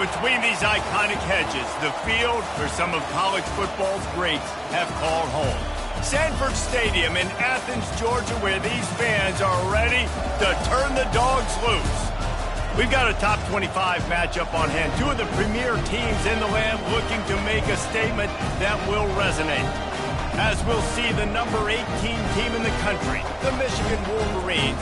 Between these iconic hedges, the field where some of college football's greats have called home. Sanford Stadium in Athens, Georgia, where these fans are ready to turn the dogs loose. We've got a top 25 matchup on hand. Two of the premier teams in the land looking to make a statement that will resonate. As we'll see the number 18 team in the country, the Michigan Wolverines,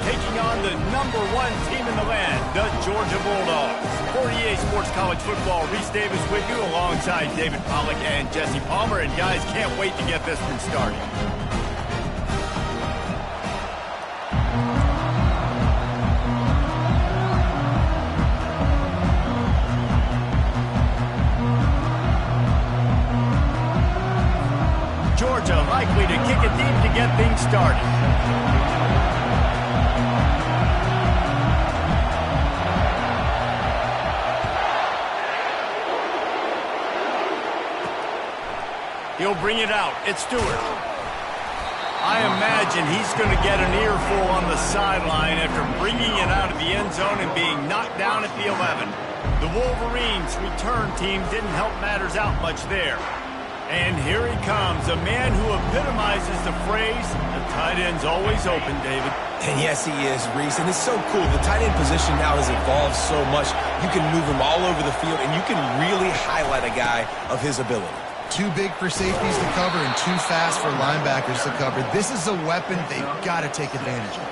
taking on the number 1 team in the land, the Georgia Bulldogs. For EA Sports College Football, Reese Davis with you alongside David Pollack and Jesse Palmer. And guys, can't wait to get this one started. Georgia likely to kick it deep to get things started. He'll bring it out. It's Stewart. I imagine he's going to get an earful on the sideline after bringing it out of the end zone and being knocked down at the 11. The Wolverines' return team didn't help matters out much there. And here he comes, a man who epitomizes the phrase, the tight end's always open, David. And yes, he is, Reese. And it's so cool. The tight end position now has evolved so much. You can move him all over the field, and you can really highlight a guy of his ability. Too big for safeties to cover and too fast for linebackers to cover. This is a weapon they've got to take advantage of.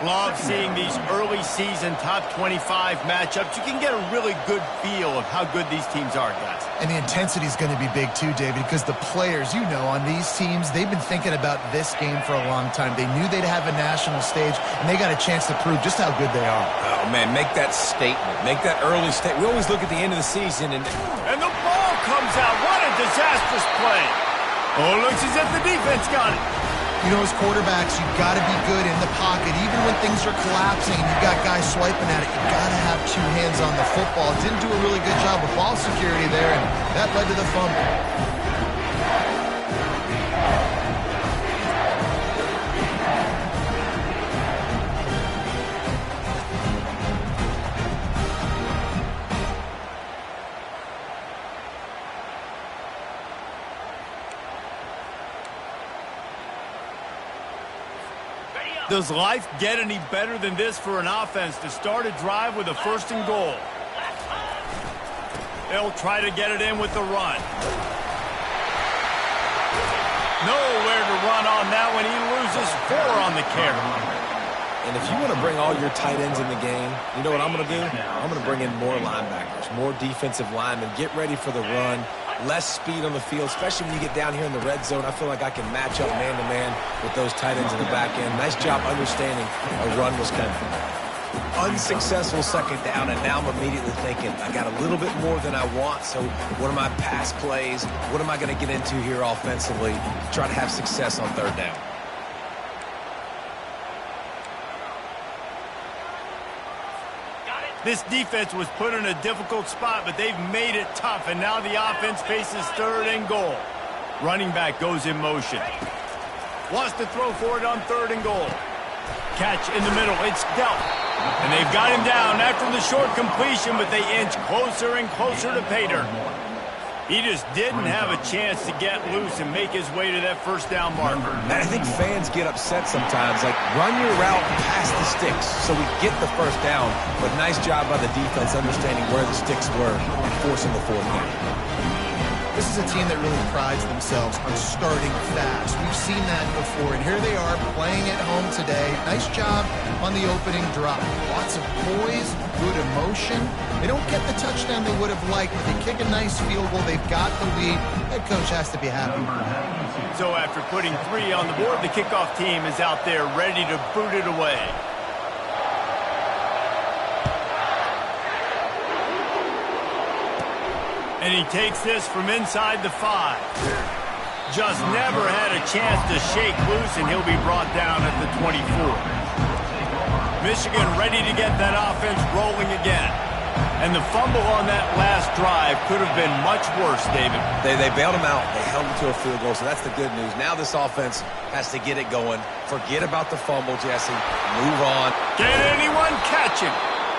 Love seeing these early season top 25 matchups. You can get a really good feel of how good these teams are, guys. And the intensity is going to be big too, David, because the players, you know, on these teams, they've been thinking about this game for a long time. They knew they'd have a national stage, and they got a chance to prove just how good they are. Oh, man, make that statement. Make that early statement. We always look at the end of the season. And the ball comes out. What a disastrous play. Oh, looks as if the defense got it. You know, as quarterbacks, you've got to be good in the pocket. Even when things are collapsing and you've got guys swiping at it, you've got to have two hands on the football. Didn't do a really good job of ball security there, and that led to the fumble. Does life get any better than this for an offense to start a drive with a 1st and goal? They'll try to get it in with the run. Nowhere to run on that one. He loses 4 on the carry. And if you want to bring all your tight ends in the game, you know what I'm going to do? I'm going to bring in more linebackers, more defensive linemen. Get ready for the run. Less speed on the field, especially when you get down here in the red zone. I feel like I can match up man-to-man with those tight ends in the back end. Nice job understanding a run was coming. Unsuccessful 2nd down, and now I'm immediately thinking, I got a little bit more than I want, so what are my pass plays? What am I going to get into here offensively to try to have success on 3rd down? This defense was put in a difficult spot, but they've made it tough, and now the offense faces 3rd and goal. Running back goes in motion. Wants to throw for it on 3rd and goal. Catch in the middle. It's dealt. And they've got him down after the short completion, but they inch closer and closer to pay dirt. He just didn't have a chance to get loose and make his way to that 1st down marker. And I think fans get upset sometimes, like run your route past the sticks so we get the 1st down. But nice job by the defense understanding where the sticks were and forcing the 4th down. This is a team that really prides themselves on starting fast. We've seen that before, and here they are playing at home today. Nice job on the opening drive. Lots of poise, good emotion. They don't get the touchdown they would have liked, but they kick a nice field goal. They've got the lead. Head coach has to be happy. So after putting 3 on the board, the kickoff team is out there ready to boot it away. And he takes this from inside the 5. Just never had a chance to shake loose, and he'll be brought down at the 24. Michigan ready to get that offense rolling again. And the fumble on that last drive could have been much worse, David. They bailed him out. They held him to a field goal, so that's the good news. Now this offense has to get it going. Forget about the fumble, Jesse. Move on. Can anyone catch him?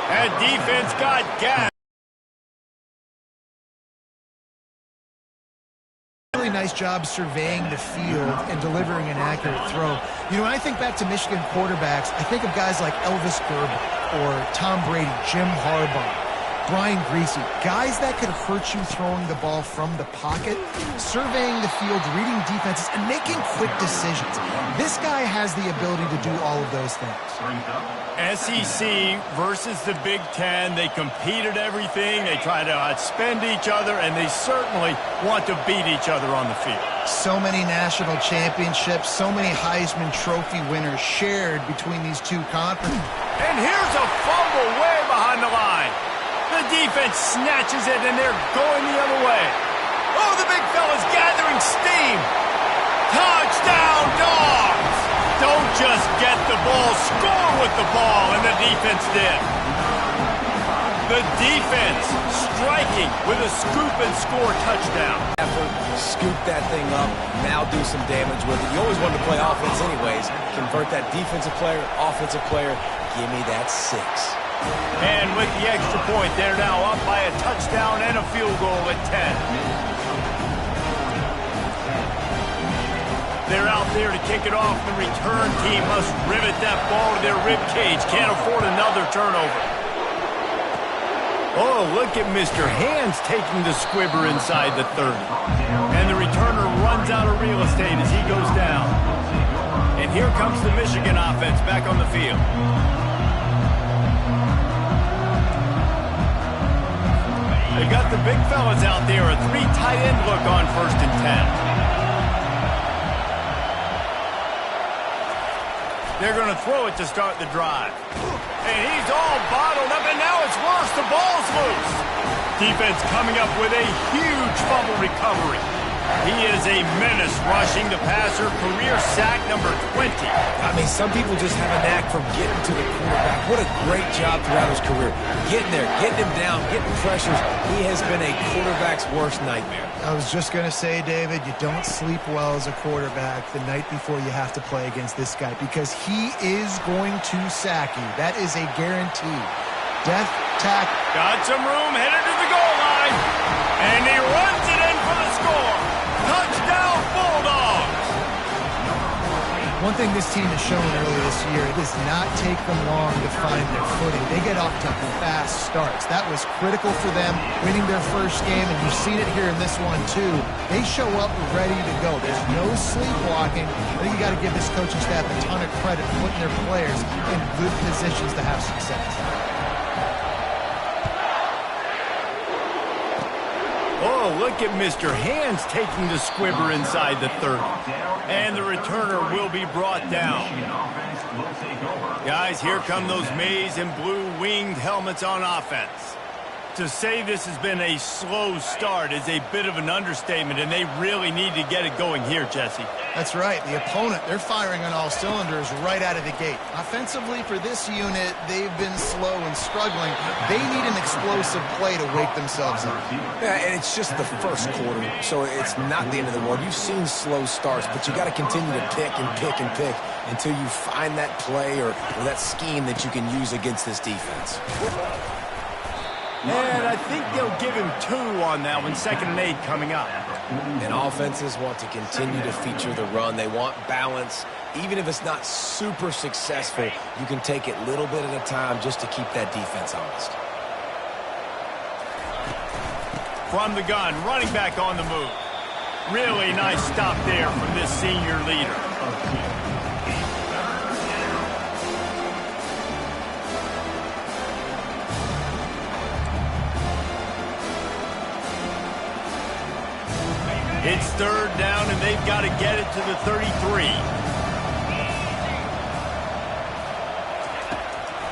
That defense got gas. Really nice job surveying the field and delivering an accurate throw. You know, when I think back to Michigan quarterbacks, I think of guys like Elvis Gerber or Tom Brady, Jim Harbaugh, Brian Griese, guys that could hurt you throwing the ball from the pocket, surveying the field, reading defenses, and making quick decisions. This guy has the ability to do all of those things. SEC versus the Big Ten. They compete at everything. They try to outspend each other, and they certainly want to beat each other on the field. So many national championships, so many Heisman Trophy winners shared between these two conferences. And here's a fumble way behind the line. The defense snatches it, and they're going the other way. Oh, the big fella's gathering steam. Touchdown, Dogs! Don't just get the ball, score with the ball, and the defense did. The defense striking with a scoop and score touchdown. Effort, scoop that thing up, now do some damage with it. You always wanted to play offense anyways. Convert that defensive player, offensive player. Give me that 6. And with the extra point, they're now up by a touchdown and a field goal at 10. They're out there to kick it off. The return team must rivet that ball to their rib cage. Can't afford another turnover. Oh, look at Mr. Hands taking the squibber inside the 30. And the returner runs out of real estate as he goes down. And here comes the Michigan offense back on the field. They've got the big fellas out there, a 3 tight end look on 1st and 10. They're going to throw it to start the drive. And he's all bottled up, and now it's worse. The ball's loose. Defense coming up with a huge fumble recovery. He is a menace rushing the passer, career sack number 20. I mean, some people just have a knack for getting to the quarterback. What a great job throughout his career. Getting there, getting him down, getting pressures. He has been a quarterback's worst nightmare. I was just going to say, David, you don't sleep well as a quarterback the night before you have to play against this guy because he is going to sack you. That is a guarantee. Death tackle. Got some room, headed to the goal line. And he runs it in for the score. Touchdown, Bulldogs! One thing this team has shown earlier this year, it does not take them long to find their footing. They get off to fast starts. That was critical for them, winning their first game, and you've seen it here in this one, too. They show up ready to go. There's no sleepwalking. I think you got to give this coaching staff a ton of credit for putting their players in good positions to have success. Oh, look at Mr. Hands taking the squibber inside the 30. And the returner will be brought down. Guys, here come those maize and blue winged helmets on offense. To say this has been a slow start is a bit of an understatement, and they really need to get it going here, Jesse. That's right. The opponent, they're firing on all cylinders right out of the gate. Offensively, for this unit, they've been slow and struggling. They need an explosive play to wake themselves up. Yeah, and it's just the first quarter, so it's not the end of the world. You've seen slow starts, but you got to continue to pick and pick and pick until you find that play or that scheme that you can use against this defense. And I think they'll give him 2 on that one. 2nd and 8 coming up. And offenses want to continue to feature the run. They want balance. Even if it's not super successful, you can take it little bit at a time just to keep that defense honest. From the gun, running back on the move. Really nice stop there from this senior leader. It's 3rd down, and they've got to get it to the 33.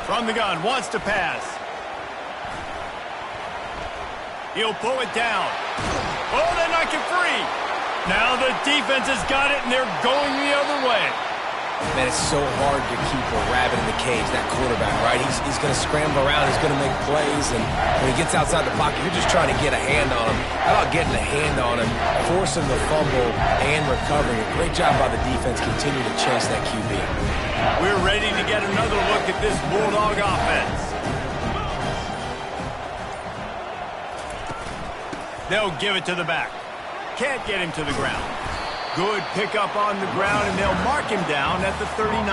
From the gun, wants to pass. He'll pull it down. Oh, they knock it free. Now the defense has got it, and they're going the other way. Man, it's so hard to keep a rabbit in the cage, that quarterback, right? He's going to scramble around, he's going to make plays, and when he gets outside the pocket, you're just trying to get a hand on him. How about getting a hand on him, forcing the fumble, and recovering? A great job by the defense, continue to chase that QB. We're ready to get another look at this Bulldog offense. They'll give it to the back. Can't get him to the ground. Good pickup on the ground, and they'll mark him down at the 39.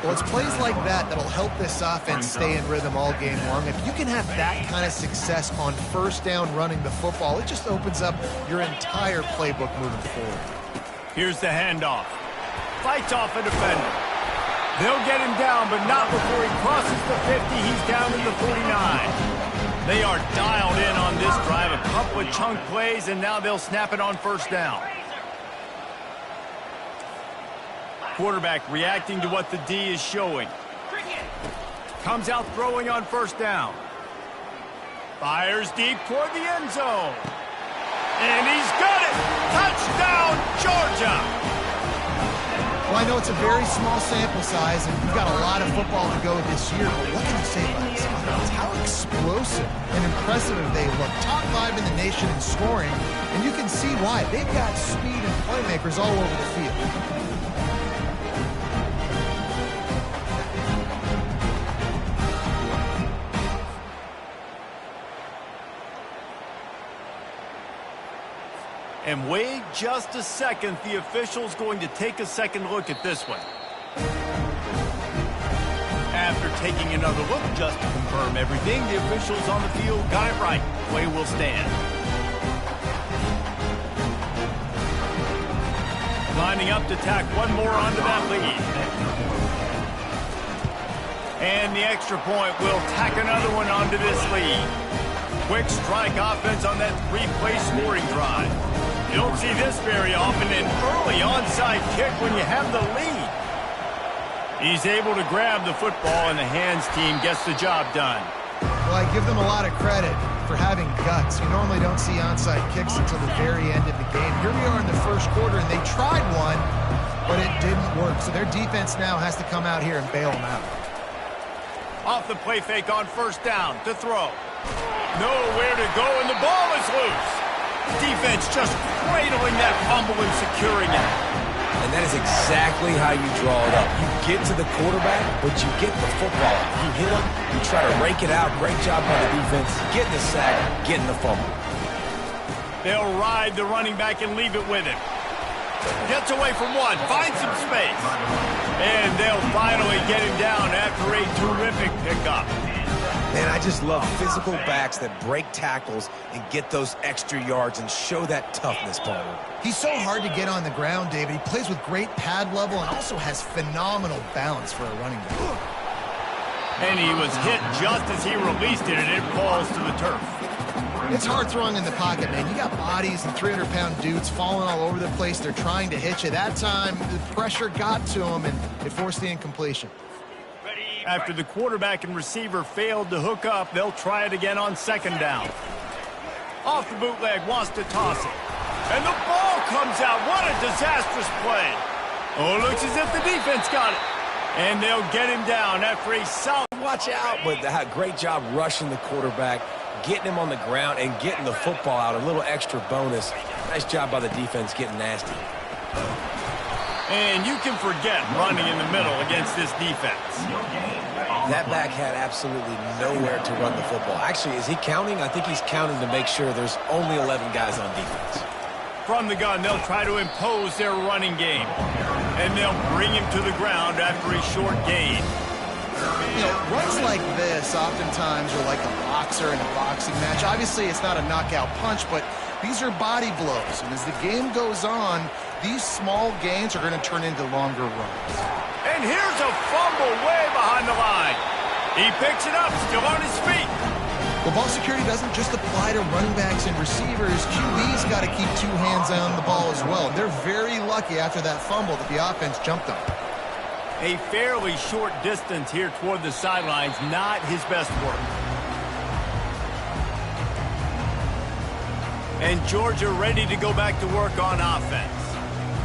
Well, it's plays like that that'll help this offense stay in rhythm all game long. If you can have that kind of success on first down running the football, it just opens up your entire playbook moving forward. Here's the handoff. Fights off a defender. They'll get him down, but not before he crosses the 50. He's down to the 49. They are dialed in on this drive. A couple of chunk plays, and now they'll snap it on first down. Quarterback reacting to what the D is showing. Comes out throwing on first down. Fires deep toward the end zone. And he's got it! Touchdown, Georgia! Well, I know it's a very small sample size, and we've got a lot of football to go this year, but what can you say about this offense? How explosive and impressive they look. Top 5 in the nation in scoring, and you can see why. They've got speed and playmakers all over the field. And wait just a second. The official's going to take a second look at this one. After taking another look just to confirm everything, the officials on the field got it right. Play will stand. Lining up to tack one more onto that lead. And the extra point will tack another one onto this lead. Quick strike offense on that 3-play scoring drive. You don't see this very often, an early onside kick when you have the lead. He's able to grab the football, and the hands team gets the job done. Well, I give them a lot of credit for having guts. You normally don't see onside kicks until the very end of the game. Here we are in the first quarter, and they tried one, but it didn't work. So their defense now has to come out here and bail them out. Off the play fake on first down to throw. Nowhere to go, and the ball is loose. Defense just cradling that fumble and securing it. And that is exactly how you draw it up. You get to the quarterback, but you get the football out. You hit him, you try to rake it out. Great job by the defense, getting the sack, getting the fumble. They'll ride the running back and leave it with him. Gets away from one, finds some space. And they'll finally get him down after a terrific pickup. Man, I just love physical backs that break tackles and get those extra yards and show that toughness, Paul. He's so hard to get on the ground, David. He plays with great pad level and also has phenomenal balance for a running back. And he was hit just as he released it, and it falls to the turf. It's hard throwing in the pocket, man. You got bodies and 300-pound dudes falling all over the place. They're trying to hit you. That time, the pressure got to him, and it forced the incompletion. After the quarterback and receiver failed to hook up, they'll try it again on second down. Off the bootleg, wants to toss it. And the ball comes out. What a disastrous play. Oh, looks as if the defense got it. And they'll get him down after a solid. Watch out, but great job rushing the quarterback, getting him on the ground, and getting the football out. A little extra bonus. Nice job by the defense getting nasty. And you can forget running in the middle against this defense. That back had absolutely nowhere to run the football. Actually, is he counting? I think he's counting to make sure there's only 11 guys on defense. From the gun, they'll try to impose their running game. And they'll bring him to the ground after a short gain. You know, runs like this oftentimes are like a boxer in a boxing match. Obviously, it's not a knockout punch, but these are body blows. And as the game goes on, these small gains are going to turn into longer runs. And here's a fumble way behind the line. He picks it up, still on his feet. Well, ball security doesn't just apply to running backs and receivers. QB's got to keep 2 hands on the ball as well. They're very lucky after that fumble that the offense jumped on. A fairly short distance here toward the sidelines, not his best work. And Georgia ready to go back to work on offense.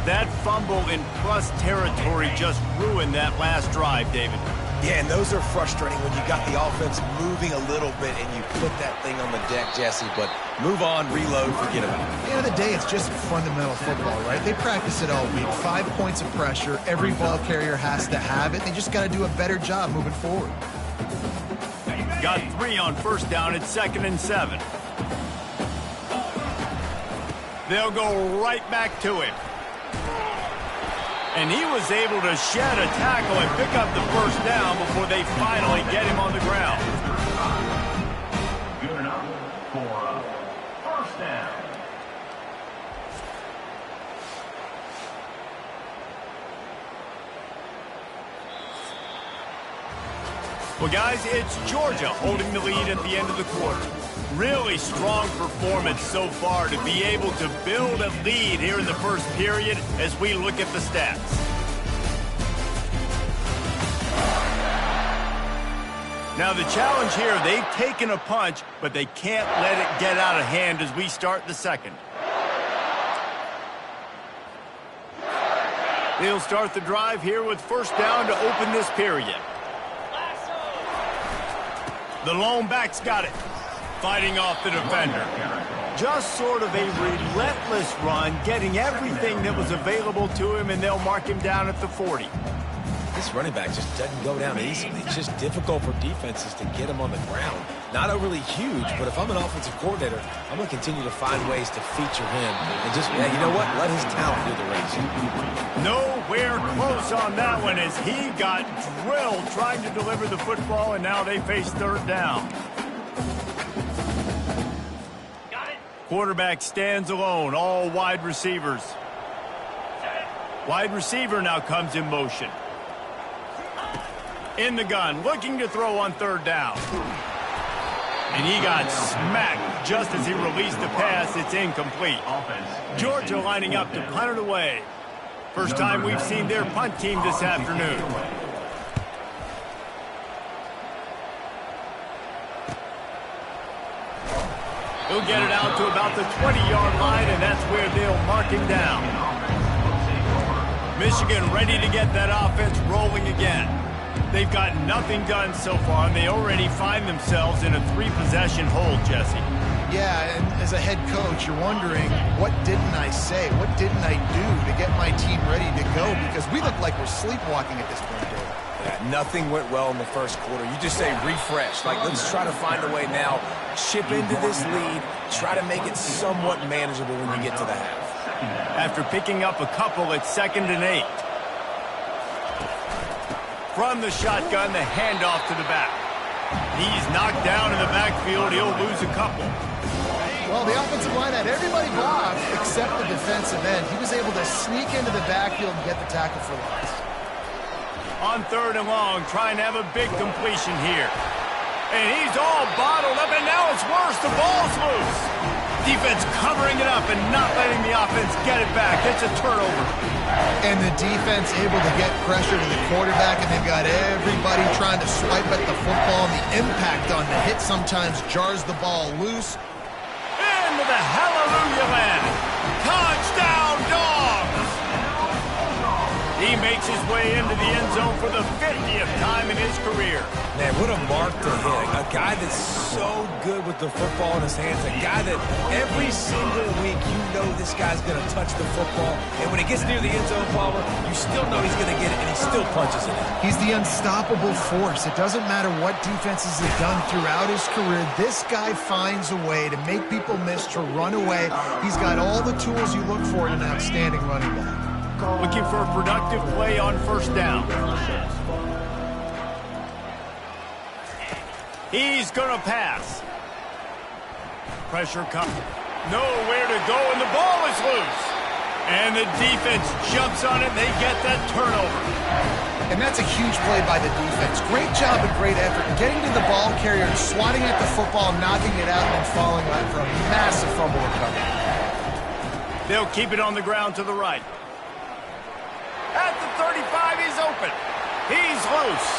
That fumble in plus territory just ruined that last drive, David. Yeah, and those are frustrating when you got the offense moving a little bit and you put that thing on the deck, Jesse. But move on, reload, forget about it. At the end of the day, it's just fundamental football, right? They practice it all week. 5 points of pressure. Every ball carrier has to have it. They just got to do a better job moving forward. Got 3 on first down at 2nd and 7. They'll go right back to him. And he was able to shed a tackle and pick up the first down before they finally get him on the ground. Good enough for a first down. Well, guys, it's Georgia holding the lead at the end of the quarter. Really strong performance so far to be able to build a lead here in the first period as we look at the stats. Now the challenge here, they've taken a punch, but they can't let it get out of hand as we start the second. They'll start the drive here with first down to open this period. The lone back's got it. Fighting off the defender. Just sort of a relentless run, getting everything that was available to him, and they'll mark him down at the 40. This running back just doesn't go down easily. It's just difficult for defenses to get him on the ground. Not overly huge, but if I'm an offensive coordinator, I'm going to continue to find ways to feature him. And just, yeah, you know what? Let his talent do the rest. Nowhere close on that one as he got drilled trying to deliver the football, and now they face third down. Quarterback stands alone, all wide receivers. Wide receiver now comes in motion. In the gun, looking to throw on third down. And he got smacked just as he released the pass. It's incomplete. Georgia lining up to punt it away. First time we've seen their punt team this afternoon. He'll get it out to about the 20-yard line, and that's where they'll mark him down. Michigan ready to get that offense rolling again. They've got nothing done so far, and they already find themselves in a 3-possession hold, Jesse. Yeah, and as a head coach, you're wondering, what didn't I say? What didn't I do to get my team ready to go? Because we look like we're sleepwalking at this point, Dave. Yeah, nothing went well in the first quarter. You just say refresh. Like, let's try to find a way now. Chip into this lead. Try to make it somewhat manageable when you get to the half. After picking up a couple at 2nd and 8. From the shotgun, the handoff to the back. He's knocked down in the backfield. He'll lose a couple. Well, the offensive line had everybody blocked except the defensive end. He was able to sneak into the backfield and get the tackle for loss. On 3rd and long, trying to have a big completion here. And he's all bottled up, and now it's worse. The ball's loose. Defense covering it up and not letting the offense get it back. It's a turnover. And the defense able to get pressure to the quarterback, and they've got everybody trying to swipe at the football. And the impact on the hit sometimes jars the ball loose. Into the hallelujah land. Touchdown, Dogs! He makes his way into the end zone for the 50th time in his career. Man, what a mark to hit. A guy that's so good with the football in his hands. A guy that every single week you know this guy's going to touch the football. And when it gets near the end zone, Palmer, you still know he's going to get it, and he still punches it in. He's the unstoppable force. It doesn't matter what defenses have done throughout his career. This guy finds a way to make people miss, to run away. He's got all the tools you look for in an outstanding running back. Looking for a productive play on first down. He's going to pass. Pressure comes. Nowhere to go, and the ball is loose. And the defense jumps on it, and they get that turnover. And that's a huge play by the defense. Great job and great effort. Getting to the ball carrier, swatting at the football, knocking it out, and then falling right for a massive fumble recovery. They'll keep it on the ground to the right. At the 35, he's open. He's loose.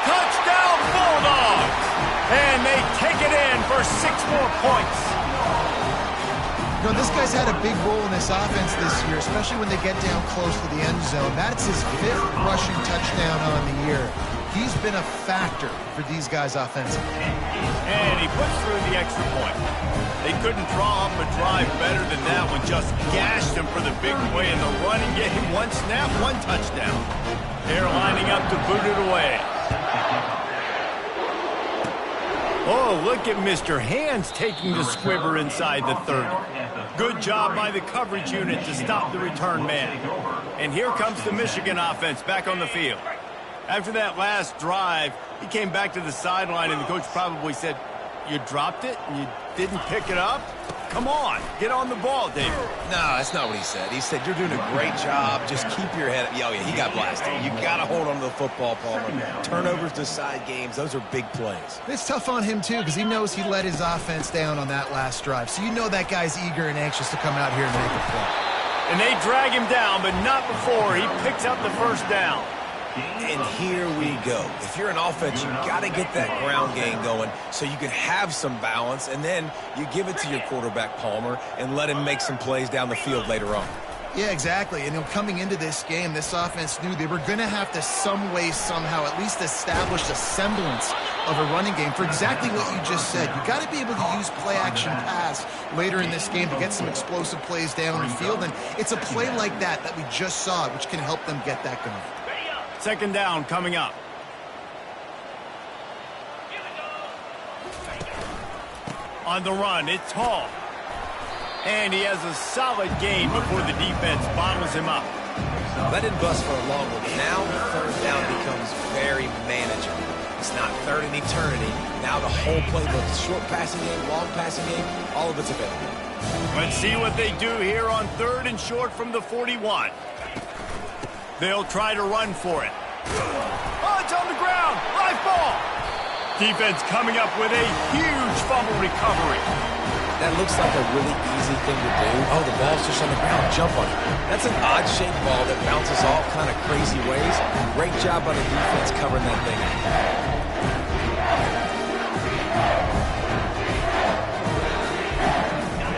Touchdown, Bulldogs! And they take it in for 6 more points. You know, this guy's had a big role in this offense this year, especially when they get down close to the end zone. That's his 5th rushing touchdown on the year. He's been a factor for these guys offensively. And he puts through the extra point. They couldn't draw up a drive better than that one. Just gashed him for the big play in the running game. 1 snap, 1 touchdown. They're lining up to boot it away. Oh, look at Mr. Hands taking the squibber inside the 30. Good job by the coverage unit to stop the return man. And here comes the Michigan offense back on the field. After that last drive, he came back to the sideline, and the coach probably said, "You dropped it and you didn't pick it up? Come on, get on the ball, David." No, that's not what he said. He said, "You're doing a great job. Just keep your head up." Oh, yeah, he got blasted. You got to hold on to the football, Palmer. Turnovers decide games. Those are big plays. It's tough on him, too, because he knows he let his offense down on that last drive. So you know that guy's eager and anxious to come out here and make a play. And they drag him down, but not before he picks up the first down. And here we go. If you're an offense, you got to get that ground game going so you can have some balance, and then you give it to your quarterback, Palmer, and let him make some plays down the field later on. Yeah, exactly. And coming into this game, this offense knew they were going to have to some way, somehow, at least establish a semblance of a running game for exactly what you just said. You got to be able to use play-action pass later in this game to get some explosive plays down the field, and it's a play like that we just saw, which can help them get that going. Second down coming up. On the run, it's Hall. And he has a solid gain before the defense bottles him up. That didn't bust for a long one. Now third down becomes very manageable. It's not third in eternity. Now the whole playbook, short passing game, long passing game, all of it's available. Let's see what they do here on third and short from the 41. They'll try to run for it. Oh, it's on the ground. Live ball. Defense coming up with a huge fumble recovery. That looks like a really easy thing to do. Oh, the ball's just on the ground. Jump on it. That's an odd-shaped ball that bounces all kind of crazy ways. Great job by the defense covering that thing.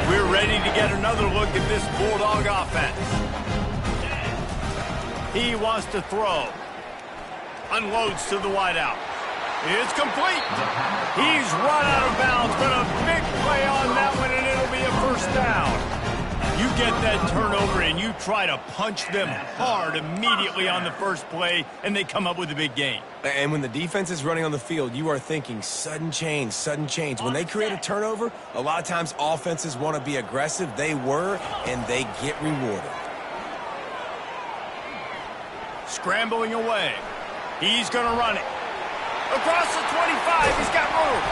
We're ready to get another look at this Bulldog offense. He wants to throw. Unloads to the wideout. It's complete. He's run out of bounds, but a big play on that one, and it'll be a first down. You get that turnover, and you try to punch them hard immediately on the first play, and they come up with a big gain. And when the defense is running on the field, you are thinking sudden change, sudden change. When they create a turnover, a lot of times offenses want to be aggressive. They were, and they get rewarded. Scrambling away. He's going to run it. Across the 25, he's got room.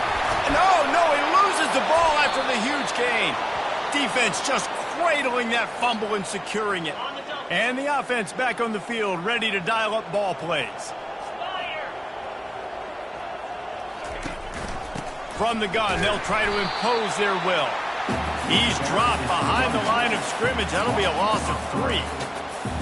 No, he loses the ball after the huge gain. Defense just cradling that fumble and securing it. And the offense back on the field, ready to dial up ball plays. From the gun, they'll try to impose their will. He's dropped behind the line of scrimmage. That'll be a loss of 3.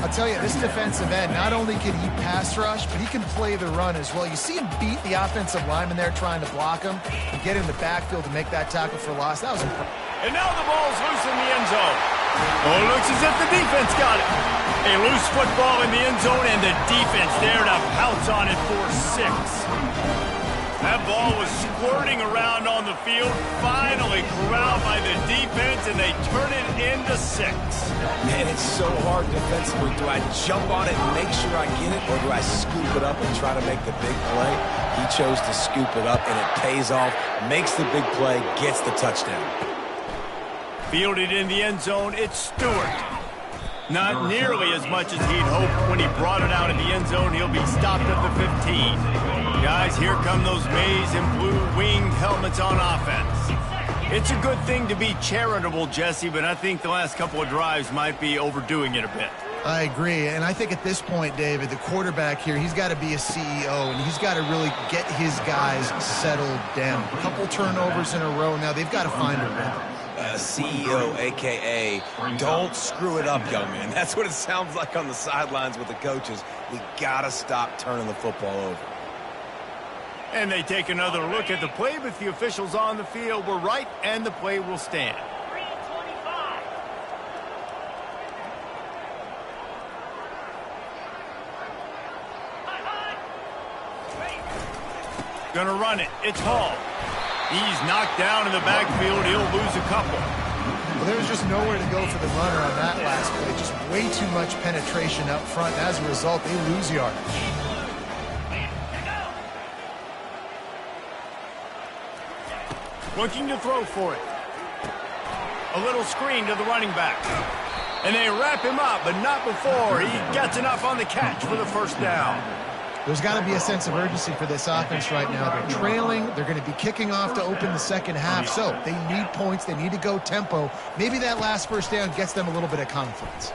I'll tell you, this defensive end, not only can he pass rush, but he can play the run as well. You see him beat the offensive lineman there trying to block him and get in the backfield to make that tackle for loss. That was impressive. And now the ball's loose in the end zone. Oh, it looks as if the defense got it. A loose football in the end zone, and the defense there to pounce on it for 6. That ball was squirting around on the field, finally corralled by the defense, and they turn it into 6. Man, it's so hard defensively. Do I jump on it and make sure I get it, or do I scoop it up and try to make the big play? He chose to scoop it up, and it pays off, makes the big play, gets the touchdown. Fielded in the end zone, it's Stewart. Not nearly as much as he'd hoped when he brought it out in the end zone. He'll be stopped at the 15. Guys, here come those maize and blue winged helmets on offense. It's a good thing to be charitable, Jesse, but I think the last couple of drives might be overdoing it a bit. I agree, and I think at this point, David, the quarterback here, he's got to be a CEO, and he's got to really get his guys settled down. A couple turnovers in a row now. They've got to find a rhythm. CEO, a.k.a. don't screw it up, young man. That's what it sounds like on the sidelines with the coaches. We got to stop turning the football over. And they take another look at the play, but the officials on the field were right, and the play will stand. Gonna run it. It's Hall. He's knocked down in the backfield. He'll lose a couple. Well, there was just nowhere to go for the runner on that last play. Just way too much penetration up front. As a result, they lose yardage. Looking to throw for it. A little screen to the running back. And they wrap him up, but not before he gets enough on the catch for the first down. There's got to be a sense of urgency for this offense right now. They're trailing. They're going to be kicking off to open the second half. So they need points. They need to go tempo. Maybe that last first down gets them a little bit of confidence.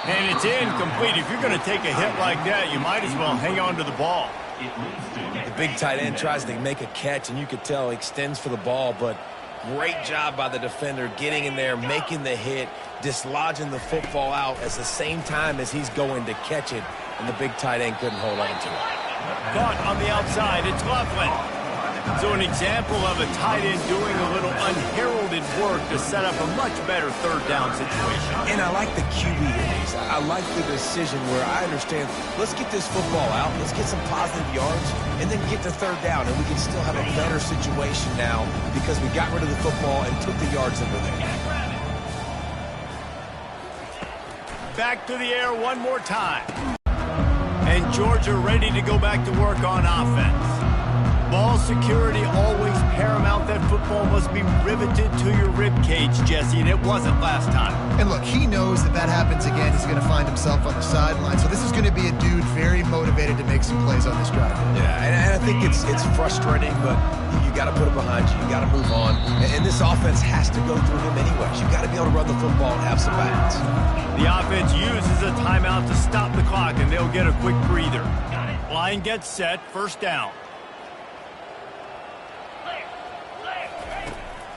And it's incomplete. If you're going to take a hit like that, you might as well hang on to the ball. The big tight end tries to make a catch, and you could tell he extends for the ball, but great job by the defender getting in there, making the hit, dislodging the football out at the same time as he's going to catch it, and the big tight end couldn't hold on to it. Caught on the outside. It's Laughlin. So an example of a tight end doing a little unheralded work to set up a much better third down situation. And I like the QB release. I like the decision where I understand, let's get this football out, let's get some positive yards, and then get to third down, and we can still have a better situation now because we got rid of the football and took the yards that were there. Back to the air one more time. And Georgia ready to go back to work on offense. Ball security always paramount. That football must be riveted to your rib cage, Jesse, and it wasn't last time. And look, he knows that that happens again. He's going to find himself on the sideline. So this is going to be a dude very motivated to make some plays on this drive. Yeah, and I think it's frustrating, but you got to put it behind you. You got to move on. And this offense has to go through him anyways. You got to be able to run the football and have some balance. The offense uses a timeout to stop the clock, and they'll get a quick breather. Line gets set, first down.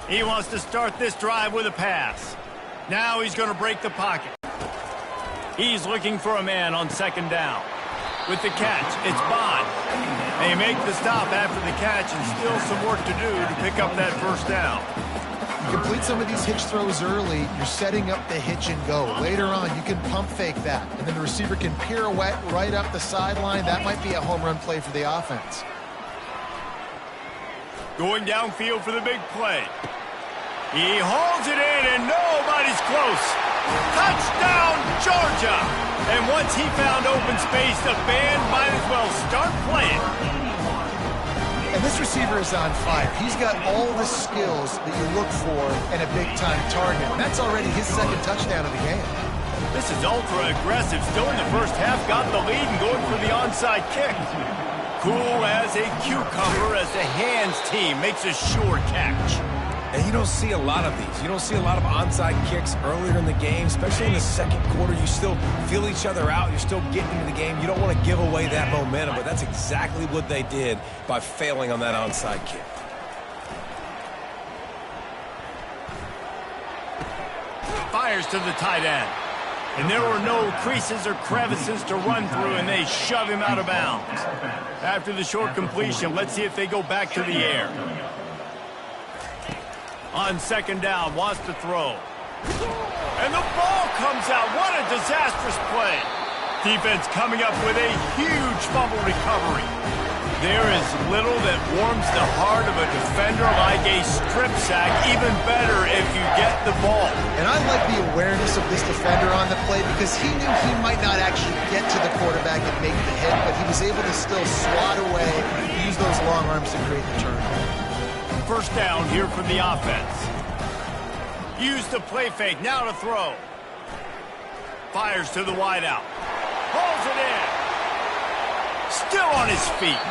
He wants to start this drive with a pass. Now he's going to break the pocket. He's looking for a man on second down. With the catch, it's Bond. They make the stop after the catch and still some work to do to pick up that first down. You complete some of these hitch throws early, you're setting up the hitch and go. Later on, you can pump fake that, and then the receiver can pirouette right up the sideline. That might be a home run play for the offense. Going downfield for the big play. He holds it in, and nobody's close. Touchdown, Georgia! And once he found open space, the band might as well start playing. And this receiver is on fire. He's got all the skills that you look for in a big-time target. And that's already his second touchdown of the game. This is ultra-aggressive. Still in the first half, got the lead and going for the onside kick. Cool as a cucumber as the hands team makes a sure catch. And you don't see a lot of these. You don't see a lot of onside kicks earlier in the game, especially in the second quarter. You still feel each other out. You're still getting into the game. You don't want to give away that momentum, but that's exactly what they did by failing on that onside kick. Fires to the tight end. And there were no creases or crevices to run through, and they shove him out of bounds. After the short completion, let's see if they go back to the air. On second down, wants to throw. And the ball comes out. What a disastrous play. Defense coming up with a huge fumble recovery. There is little that warms the heart of a defender like a strip sack. Even better if you get the ball. And I like the awareness of this defender on the play because he knew he might not actually get to the quarterback and make the hit, but he was able to still swat away, use those long arms to create the turnover. First down here for the offense. Use the play fake, now to throw. Fires to the wideout. Holds it in. Still on his feet.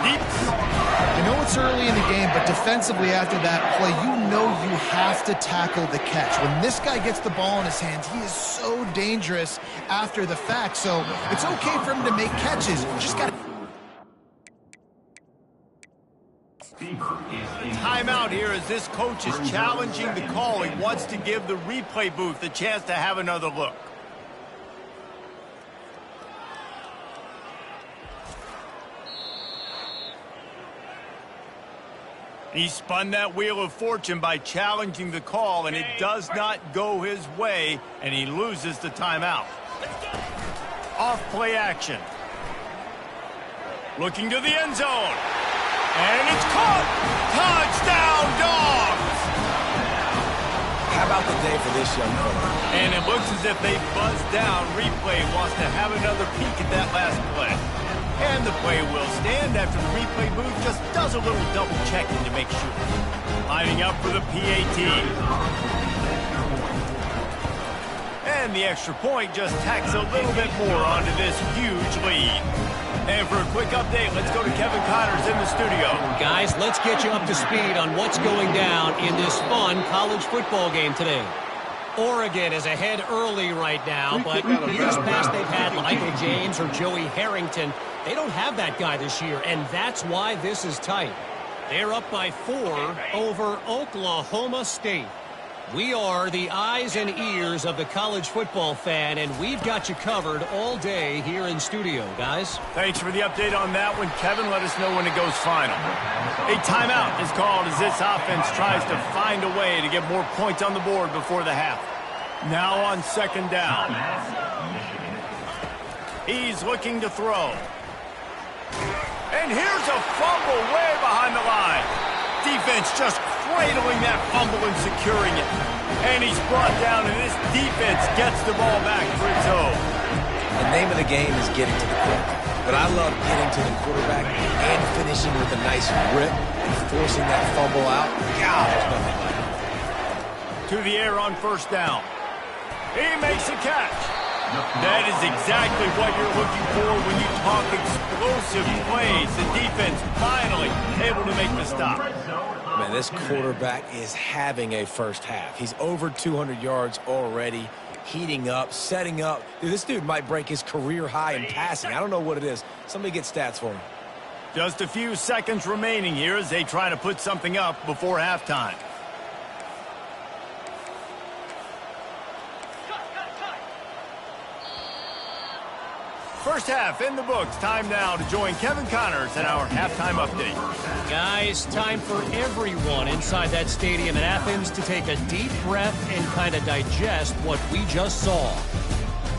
I know it's early in the game, but defensively after that play, you know you have to tackle the catch. When this guy gets the ball in his hands, he is so dangerous after the fact. So it's okay for him to make catches. You just got to... Timeout here as this coach is challenging the call. He wants to give the replay booth a chance to have another look. He spun that wheel of fortune by challenging the call, and it does not go his way, and he loses the timeout. Off play action. Looking to the end zone. And it's caught! Touchdown, Dogs! How about the day for this young fella? And it looks as if they buzzed down. Replay wants to have another peek at that last play. And the play will stand after the replay booth just does a little double checking to make sure. Lining up for the PAT. And the extra point just tacks a little bit more onto this huge lead. And for a quick update, let's go to Kevin Connors in the studio. Guys, let's get you up to speed on what's going down in this fun college football game today. Oregon is ahead early right now, but years past they've had Michael James or Joey Harrington. They don't have that guy this year, and that's why this is tight. They're up by 4 over Oklahoma State. We are the eyes and ears of the college football fan, and we've got you covered all day here in studio, guys. Thanks for the update on that one, Kevin. Let us know when it goes final. A timeout is called as this offense tries to find a way to get more points on the board before the half. Now on second down. He's looking to throw. And here's a fumble way behind the line. Defense just cradling that fumble and securing it. And he's brought down, and this defense gets the ball back for its own. The name of the game is getting to the quarterback. But I love getting to the quarterback and finishing with a nice rip and forcing that fumble out. God, there's nothing like it. To the air on first down. He makes a catch. That is exactly what you're looking for when you talk explosive plays. The defense finally able to make the stop. Man, this quarterback is having a first half. He's over 200 yards already, heating up, setting up. Dude, this dude might break his career high in passing. I don't know what it is. Somebody get stats for him. Just a few seconds remaining here as they try to put something up before halftime. First half in the books. Time now to join Kevin Connors in our halftime update. Guys, time for everyone inside that stadium in Athens to take a deep breath and kind of digest what we just saw.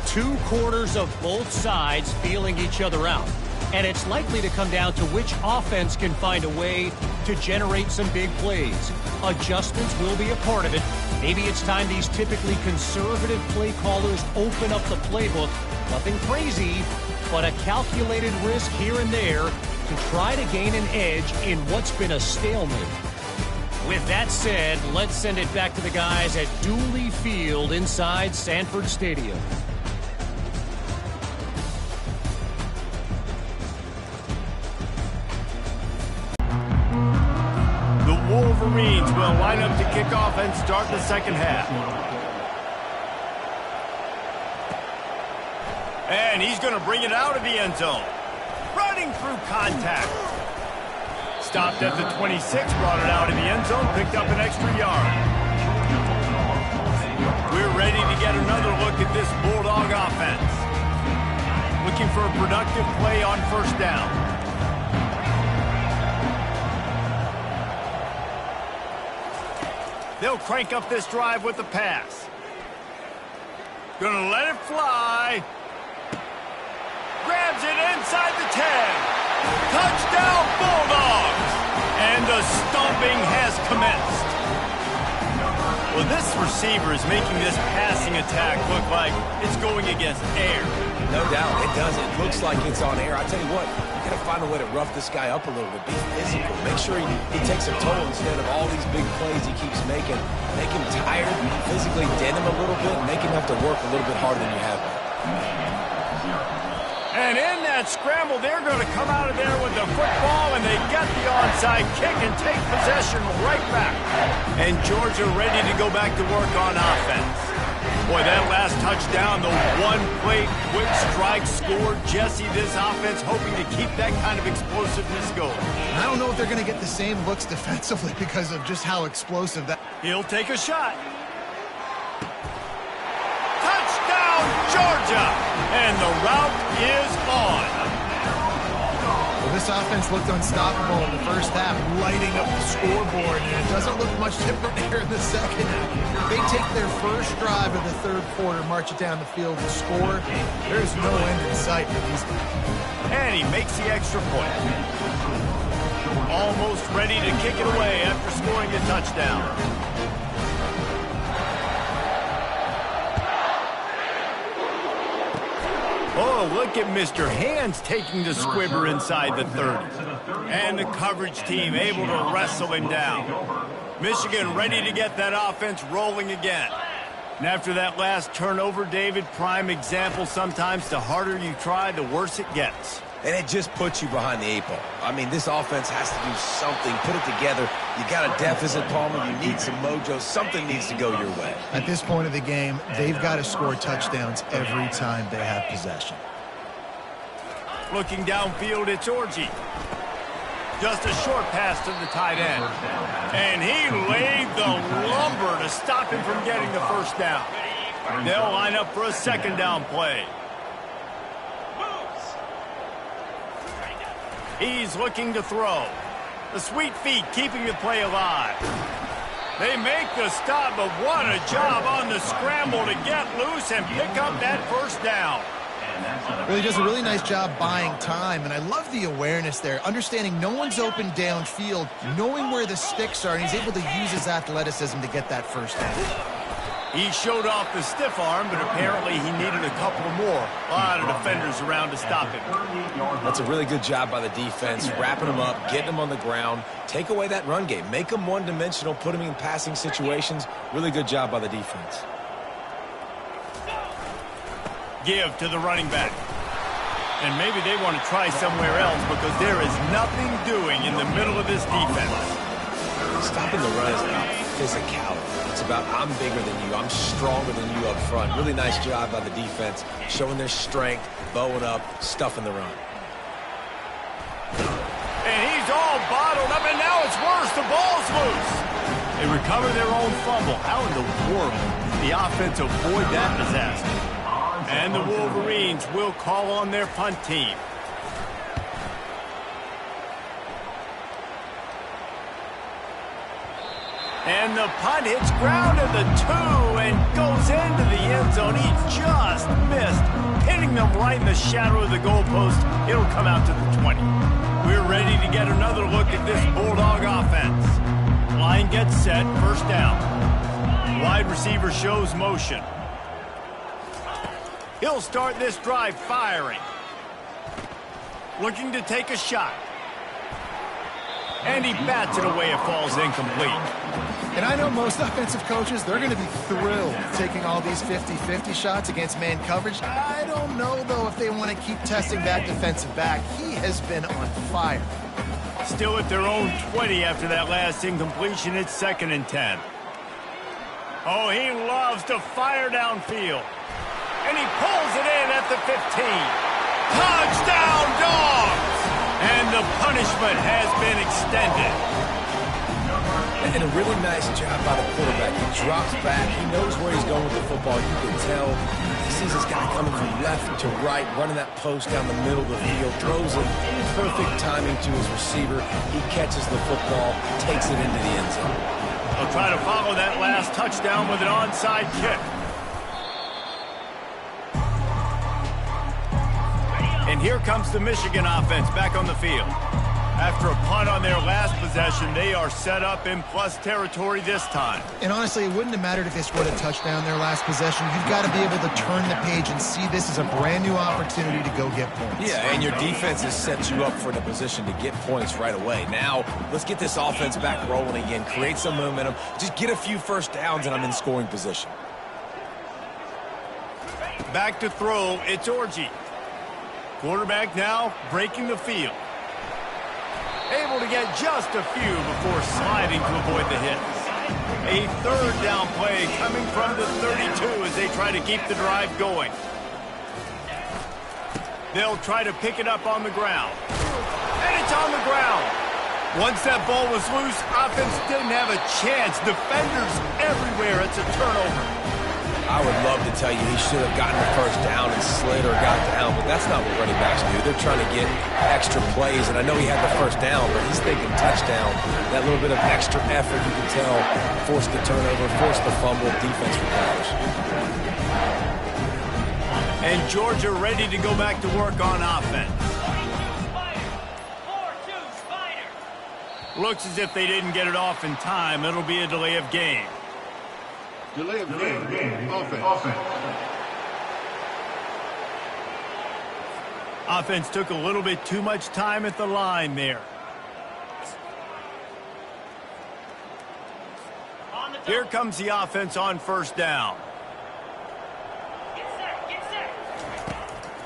2 quarters of both sides feeling each other out. And it's likely to come down to which offense can find a way to generate some big plays. Adjustments will be a part of it. Maybe it's time these typically conservative play callers open up the playbook. Nothing crazy, but a calculated risk here and there to try to gain an edge in what's been a stalemate. With that said, let's send it back to the guys at Dooley Field inside Sanford Stadium. The Wolverines will line up to kick off and start the second half. And he's going to bring it out of the end zone. Running through contact. Stopped at the 26, brought it out of the end zone, picked up an extra yard. We're ready to get another look at this Bulldog offense. Looking for a productive play on first down. They'll crank up this drive with the pass. Gonna let it fly. Grabs it inside the 10. Touchdown Bulldogs! And the stomping has commenced. Well, this receiver is making this passing attack look like it's going against air. No doubt, it does. It looks like it's on air. I tell you what, you got to find a way to rough this guy up a little bit. Be physical. Make sure he takes a toll instead of all these big plays he keeps making. Make him tired, physically dent him a little bit, and make him have to work a little bit harder than you have been. And in that scramble, they're going to come out of there with the football, and they get the onside kick and take possession right back. And Georgia ready to go back to work on offense. Boy, that last touchdown, the one-play quick strike score. Jesse, this offense hoping to keep that kind of explosiveness going. I don't know if they're going to get the same looks defensively because of just how explosive that. He'll take a shot. Touchdown, Georgia! And the route is on. Well, this offense looked unstoppable in the first half, lighting up the scoreboard, and it doesn't look much different here in the second. They take their first drive of the third quarter, march it down the field and score. There's no end in sight for these guys. And he makes the extra point. Almost ready to kick it away after scoring a touchdown. Oh, Oh, look at Mr. Hands taking the squibber inside the 30. And the coverage team able to wrestle him down. Michigan ready to get that offense rolling again. And after that last turnover, David, prime example, sometimes the harder you try, the worse it gets. And it just puts you behind the 8 ball. I mean, this offense has to do something, put it together. You got a deficit, Palmer. You need some mojo. Something needs to go your way. At this point of the game, they've got to score touchdowns every time they have possession. Looking downfield, it's Orji. Just a short pass to the tight end. And he laid the lumber to stop him from getting the first down. They'll line up for a second down play. He's looking to throw. The sweet feet keeping the play alive. They make the stop, but what a job on the scramble to get loose and pick up that first down. Really does a really nice job buying time, and I love the awareness there, understanding no one's open downfield, knowing where the sticks are, and he's able to use his athleticism to get that first down. He showed off the stiff arm, but apparently he needed a couple more. A lot of defenders around to stop him. That's a really good job by the defense, wrapping him up, getting him on the ground, take away that run game, make him one-dimensional, put him in passing situations. Really good job by the defense. Give to the running back. And maybe they want to try somewhere else because there is nothing doing in the middle of this defense. Stopping the run is about physicality. It's about I'm bigger than you, I'm stronger than you up front. Really nice job by the defense, showing their strength, bowing up, stuffing the run. And he's all bottled up, and now it's worse. The ball's loose. They recover their own fumble. How in the world did the offense avoid that disaster? And the Wolverines will call on their punt team. And the punt hits ground at the 2 and goes into the end zone. He just missed, hitting them right in the shadow of the goalpost. It'll come out to the 20. We're ready to get another look at this Bulldog offense. Line gets set, first down. Wide receiver shows motion. He'll start this drive firing. Looking to take a shot. And he bats it away. It falls incomplete. And I know most offensive coaches, they're going to be thrilled taking all these 50-50 shots against man coverage. I don't know, though, if they want to keep testing that defensive back. He has been on fire. Still at their own 20 after that last incompletion. It's 2nd and 10. Oh, he loves to fire downfield. And he pulls it in at the 15. Touchdown, Dogs! And the punishment has been extended. And a really nice job by the quarterback. He drops back. He knows where he's going with the football. You can tell. He sees this guy coming from left to right, running that post down the middle of the field, throws it perfect timing to his receiver. He catches the football, takes it into the end zone. They'll try to follow that last touchdown with an onside kick. And here comes the Michigan offense back on the field. After a punt on their last possession, they are set up in plus territory this time. And honestly, it wouldn't have mattered if they scored a touchdown their last possession. You've got to be able to turn the page and see this as a brand new opportunity to go get points. Yeah, and your defense has set you up for the position to get points right away. Now, let's get this offense back rolling again, create some momentum, just get a few first downs, and I'm in scoring position. Back to throw, it's Orji. Quarterback now breaking the field. Able to get just a few before sliding to avoid the hits. A third down play coming from the 32 as they try to keep the drive going. They'll try to pick it up on the ground. And it's on the ground. Once that ball was loose, offense didn't have a chance. Defenders everywhere. It's a turnover. I would love to tell you he should have gotten the first down and slid or got down, but that's not what running backs do. They're trying to get extra plays, and I know he had the first down, but he's thinking touchdown. That little bit of extra effort, you can tell, forced the turnover, forced the fumble, defense recovers. And Georgia ready to go back to work on offense. Looks as if they didn't get it off in time. It'll be a delay of game. Delay of game. Offense. Offense took a little bit too much time at the line there. Here comes the offense on first down.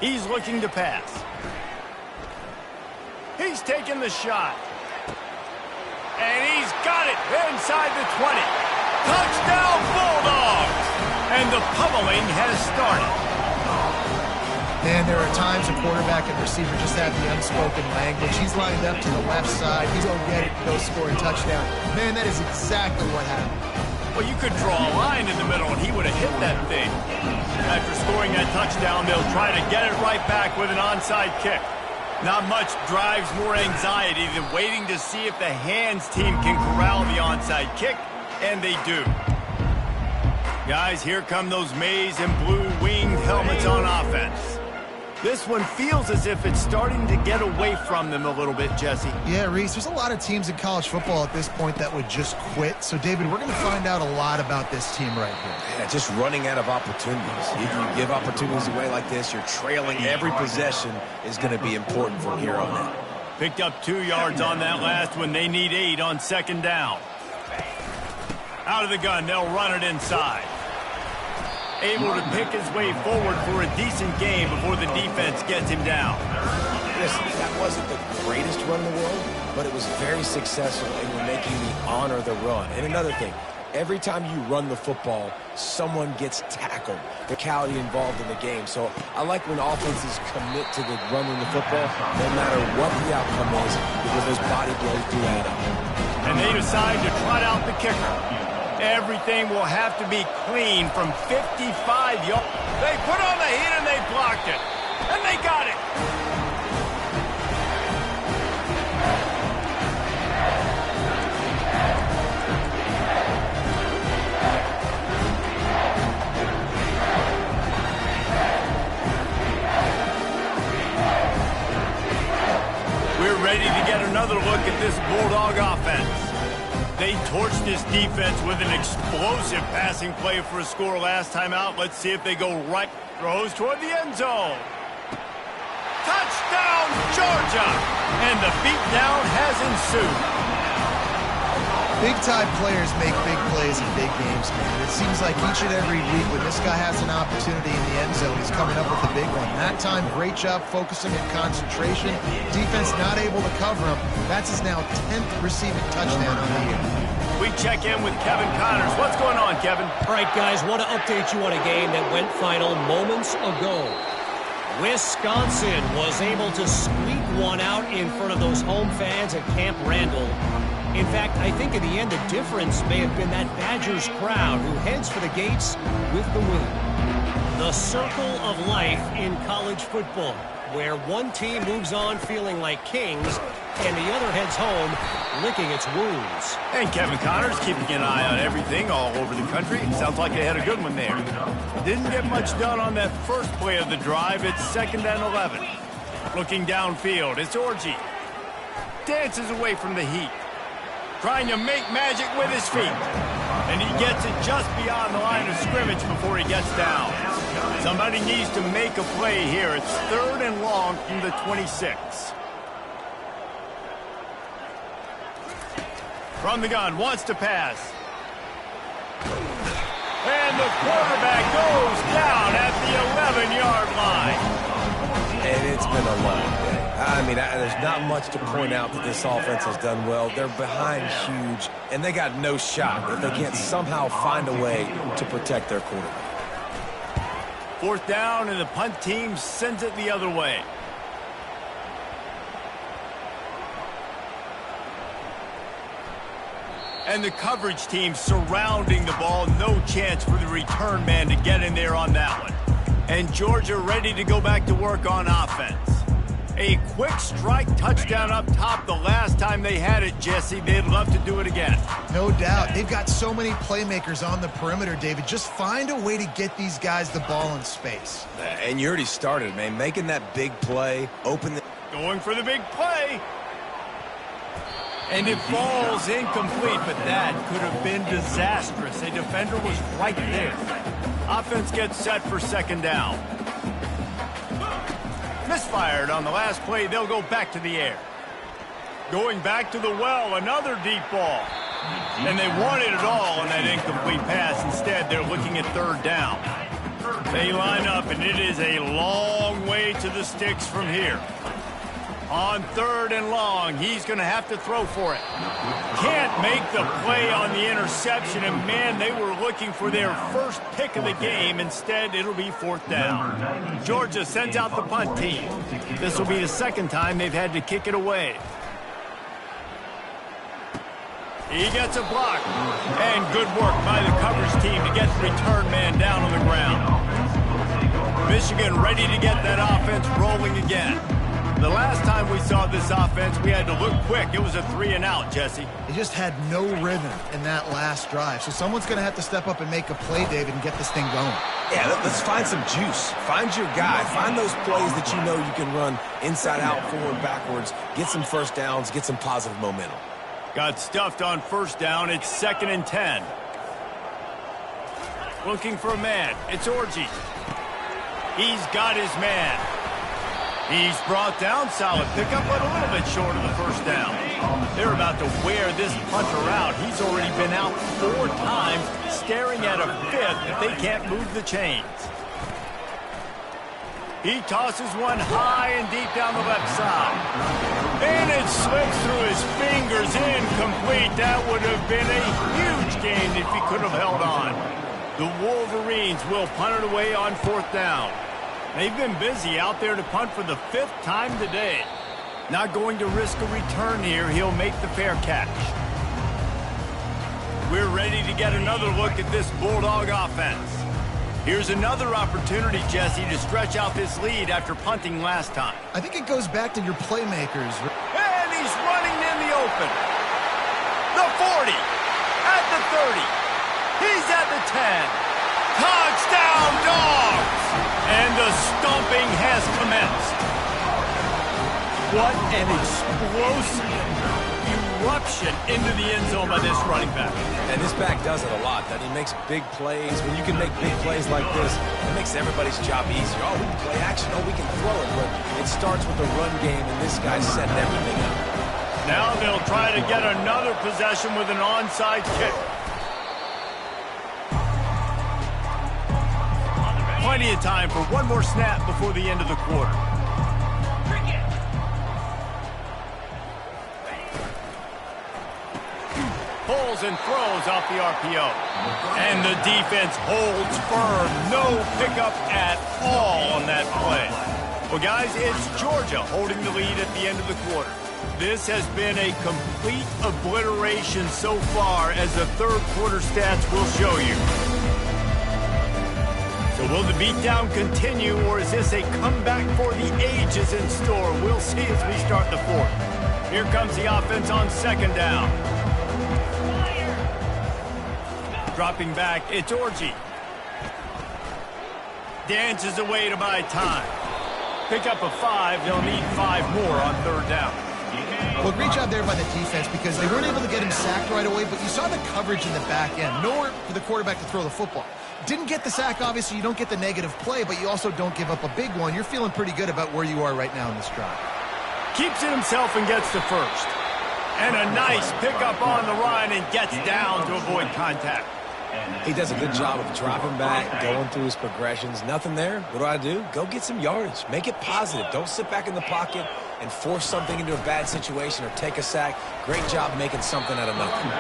He's looking to pass. He's taking the shot. And he's got it inside the 20. Touchdown Bulldogs! And the pummeling has started. Man, there are times a quarterback and receiver just have the unspoken language. He's lined up to the left side. He's going to get it and go score a touchdown. Man, that is exactly what happened. Well, you could draw a line in the middle, and he would have hit that thing. After scoring that touchdown, they'll try to get it right back with an onside kick. Not much drives more anxiety than waiting to see if the hands team can corral the onside kick, and they do. Guys, here come those maize and blue winged helmets on offense. This one feels as if it's starting to get away from them a little bit, Jesse. Yeah, Reese, there's a lot of teams in college football at this point that would just quit. So, David, we're going to find out a lot about this team right here. Yeah, just running out of opportunities. If you give opportunities away like this, you're trailing every possession is going to be important from here on out. Picked up 2 yards on that last one. They need 8 on second down. Out of the gun, they'll run it inside. Able to pick his way forward for a decent game before the defense gets him down. Listen, that wasn't the greatest run in the world, but it was very successful, and you're making me honor the run. And another thing, every time you run the football, someone gets tackled. The mentality involved in the game. So I like when offenses commit to the running the football, no matter what the outcome is, because those body blows do add up. And they decide to trot out the kicker. Everything will have to be clean from 55 yards. They put on the heat and they blocked it. And they got it. We're ready to get another look at this Bulldog offense. They torched this defense with an explosive passing play for a score last time out. Let's see if they go right. Throws toward the end zone. Touchdown, Georgia! And the beatdown has ensued. Big-time players make big plays in big games, man. It seems like each and every week when this guy has an opportunity in the end zone, he's coming up with a big one. That time, great job focusing and concentration. Defense not able to cover him. That's his now 10th receiving touchdown on the year. We check in with Kevin Connors. What's going on, Kevin? All right, guys, want to update you on a game that went final moments ago. Wisconsin was able to squeak one out in front of those home fans at Camp Randall. In fact, I think in the end, the difference may have been that Badgers crowd who heads for the gates with the win. The circle of life in college football, where one team moves on feeling like kings and the other heads home licking its wounds. And Kevin Connors keeping an eye on everything all over the country. Sounds like they had a good one there. Didn't get much done on that first play of the drive. It's 2nd and 11. Looking downfield, it's Orji. Dances away from the heat. Trying to make magic with his feet. And he gets it just beyond the line of scrimmage before he gets down. Somebody needs to make a play here. It's 3rd and long from the 26. From the gun, wants to pass. And the quarterback goes down at the 11-yard line. And it's been a long day. I mean, there's not much to point out that this offense has done well. They're behind huge, and they got no shot if they can't somehow find a way to protect their quarterback. 4th down, and the punt team sends it the other way. And the coverage team surrounding the ball. No chance for the return man to get in there on that one. And Georgia ready to go back to work on offense. A quick strike touchdown up top the last time they had it, Jesse. They'd love to do it again. No doubt. They've got so many playmakers on the perimeter, David. Just find a way to get these guys the ball in space. And you already started, man. Making that big play, Going for the big play. And it falls incomplete, but that could have been disastrous. A defender was right there. Offense gets set for 2nd down. Misfired on the last play. They'll go back to the air. Going back to the well, another deep ball. And they wanted it all on that incomplete pass. Instead, they're looking at third down. They line up, and it is a long way to the sticks from here. On third and long, he's going to have to throw for it. Can't make the play on the interception, and man, they were looking for their first pick of the game. Instead, it'll be fourth down. Georgia sends out the punt team. This will be the second time they've had to kick it away. He gets a block, and good work by the coverage team to get the return man down on the ground. Michigan ready to get that offense rolling again. The last time we saw this offense, we had to look quick. It was a 3-and-out, Jesse. They just had no rhythm in that last drive. So someone's going to have to step up and make a play, David, and get this thing going. Yeah, let's find some juice. Find your guy. Find those plays that you know you can run inside out, forward, backwards. Get some first downs. Get some positive momentum. Got stuffed on first down. It's 2nd and 10. Looking for a man. It's Orji. He's got his man. He's brought down. Solid pickup, but a little bit short of the first down. They're about to wear this punter out. He's already been out 4 times, staring at a 5th if they can't move the chains. He tosses one high and deep down the left side. And it slips through his fingers, incomplete. That would have been a huge gain if he could have held on. The Wolverines will punt it away on 4th down. They've been busy out there to punt for the 5th time today. Not going to risk a return here. He'll make the fair catch. We're ready to get another look at this Bulldog offense. Here's another opportunity, Jesse, to stretch out this lead after punting last time. I think it goes back to your playmakers. And he's running in the open. The 40. At the 30. He's at the 10. Touchdown, Dogs! And the stomping has commenced. What an explosive eruption into the end zone by this running back. And this back does it a lot. That he makes big plays. When you can make big plays like this, it makes everybody's job easier. Oh, we can play action. Oh, we can throw it. But it starts with the run game, and this guy's setting everything up. Now they'll try to get another possession with an onside kick. Plenty of time for one more snap before the end of the quarter. Pulls and throws off the RPO. And the defense holds firm. No pickup at all on that play. Well, guys, it's Georgia holding the lead at the end of the quarter. This has been a complete obliteration so far, as the third quarter stats will show you. So will the beatdown continue, or is this a comeback for the ages in store? We'll see as we start the fourth. Here comes the offense on 2nd down. Dropping back, it's Orji. Dances away to buy time. Pick up a 5. They'll need 5 more on 3rd down. Well, great job there by the defense, because they weren't able to get him sacked right away, but you saw the coverage in the back end. Nowhere for the quarterback to throw the football. Didn't get the sack, obviously. You don't get the negative play, but you also don't give up a big one. You're feeling pretty good about where you are right now in this drive. Keeps it himself and gets the first. And a nice pickup on the run and gets down to avoid contact. He does a good job of dropping back, going through his progressions. Nothing there. What do? Go get some yardage. Make it positive. Don't sit back in the pocket and force something into a bad situation or take a sack. Great job making something out of nothing.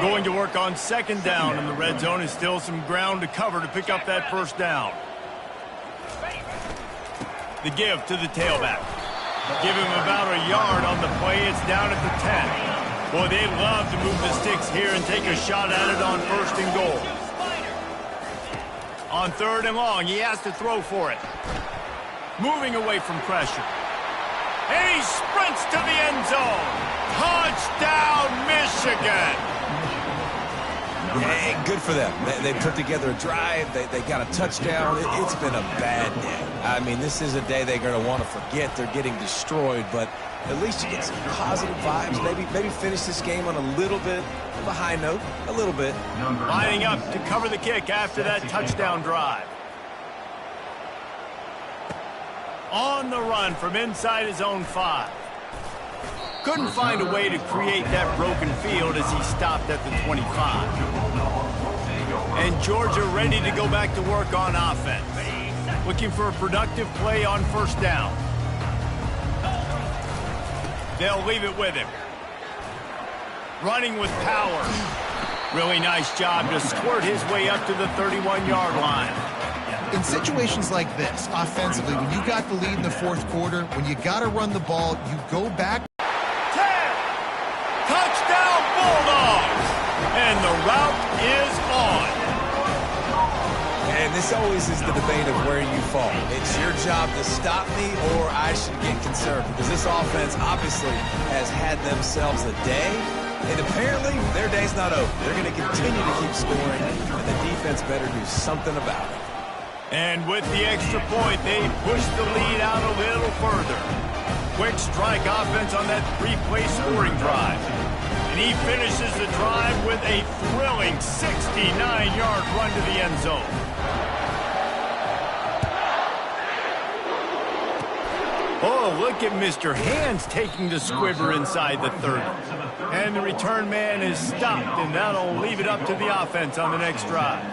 Going to work on 2nd down in the red zone. Is still some ground to cover to pick up that 1st down. The give to the tailback. Give him about a yard on the play. It's down at the 10. Boy, they'd love to move the sticks here and take a shot at it on 1st and goal. On 3rd and long, he has to throw for it. Moving away from pressure. And he sprints to the end zone. Touchdown, Michigan! Hey, good for them. They put together a drive. They got a touchdown. It's been a bad day. I mean, this is a day they're going to want to forget. They're getting destroyed, but at least you get some positive vibes. Maybe finish this game on a little bit of a high note. A little bit. Lining up to cover the kick after that touchdown drive. On the run from inside his own 5. Couldn't find a way to create that broken field as he stopped at the 25. And Georgia ready to go back to work on offense. Looking for a productive play on first down. They'll leave it with him. Running with power. Really nice job to squirt his way up to the 31-yard line. In situations like this, offensively, when you got the lead in the fourth quarter, when you got to run the ball, you go back. 10. Touchdown Bulldogs! And the route is on. And this always is the debate of where you fall. It's your job to stop me or I should get concerned, because this offense obviously has had themselves a day, and apparently their day's not over. They're going to continue to keep scoring, and the defense better do something about it. And with the extra point, they push the lead out a little further. Quick strike offense on that 3-play scoring drive. And he finishes the drive with a thrilling 69-yard run to the end zone. Oh, look at Mr. Hands taking the squibber inside the 30. And the return man is stopped, and that'll leave it up to the offense on the next drive.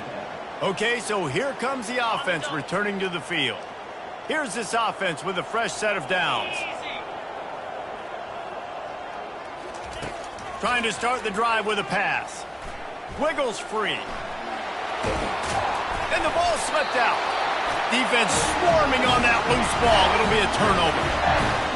Okay, so here comes the offense returning to the field. Here's this offense with a fresh set of downs. Trying to start the drive with a pass. Wiggles free. And the ball slipped out. Defense swarming on that loose ball. It'll be a turnover.